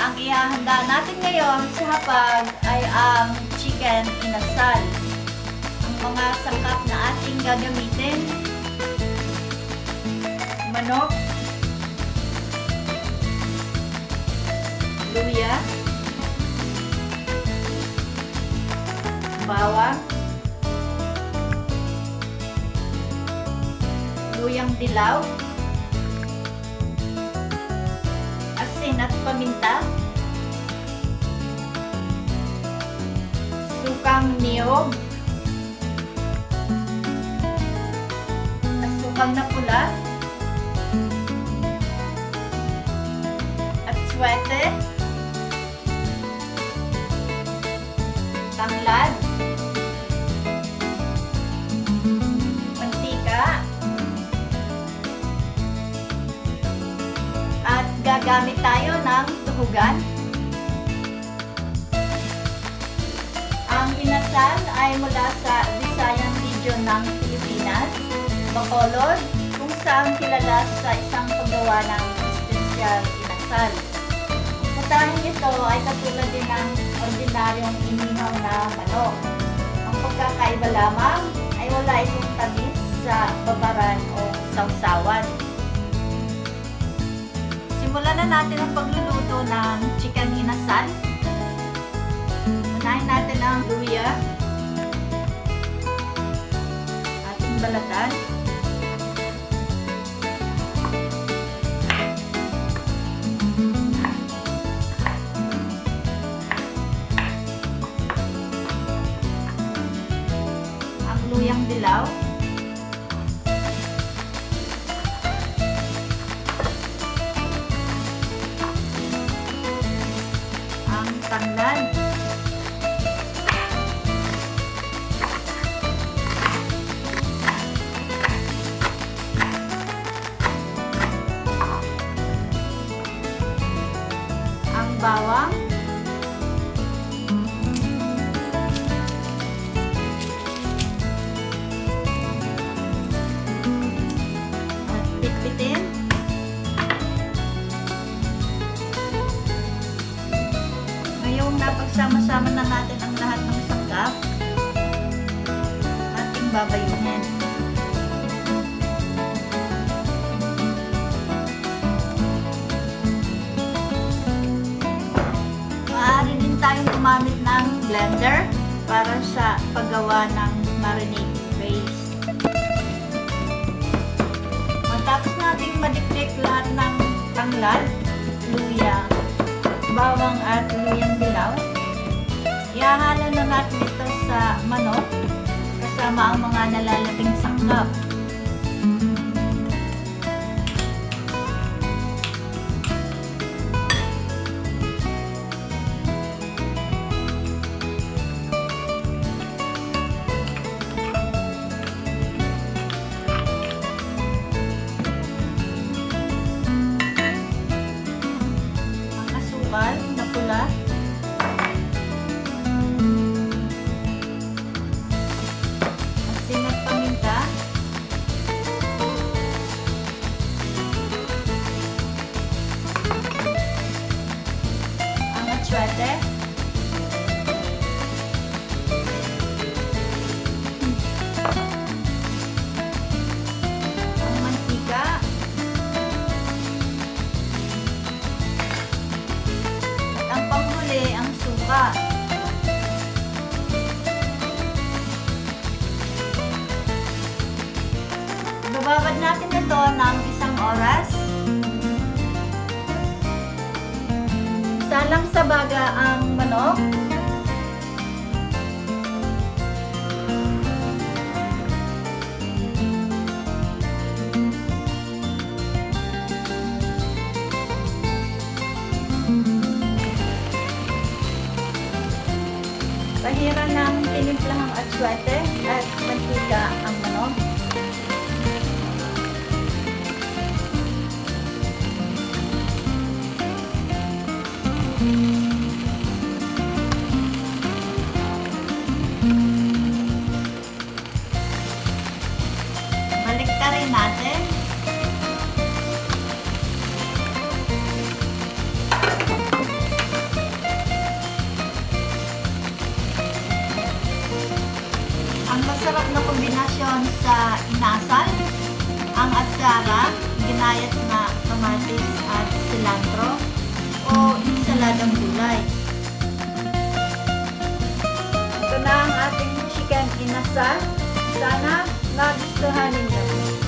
Ang ihahanda natin ngayon sa hapag ay ang chicken inasal. Ang mga sangkap na ating gagamitin: manok, luya, bawang, luyang dilaw, asin at paminta, sukang niyog, asukal na pula, at swete, tanglad, mantika, at gagamit tayo ng tuhugan. Ang inasal ay mula sa Visayan Region ng Pilipinas, Bacolod, kung saan kilala sa isang paggawa ng espesyal inasal. Putahin ito ay katulad din ng ordinaryong inihaw na manok. Ang pagkakaiba lamang ay wala itong tamis sa babaran o sawsawan. Simulan na natin ang pagluluto ng chicken inasal. Unahin natin ang luya, ating balatan, ang luyang dilaw, ang tanglad, ang bawang, at pitpitin, ngayong napagsama-sama na natin ang lahat ng sangkap, ating babayunin. Maaari din tayong gumamit ng blender para sa paggawa ng marinade base. Matapos nating madikdik lahat ng tanglad, luya, bawang at luyang dilaw, ihahalo na natin ito sa manok kasama ang mga nalalabing sangkap. Ang asukal na pula, asin at paminta, ang atsuete, ang mantika, at ang panghuli, ang suka. Bababad natin ito ng 1 oras. Salang sa baga ang manok. Pahiran ng tinimplahang atsuete at mantika ang manok. Baliktarin natin. insalada, ginayat na kamatis at cilantro, o insaladang gulay. Ito na ang ating chicken inasal. Sana magustuhan ninyo.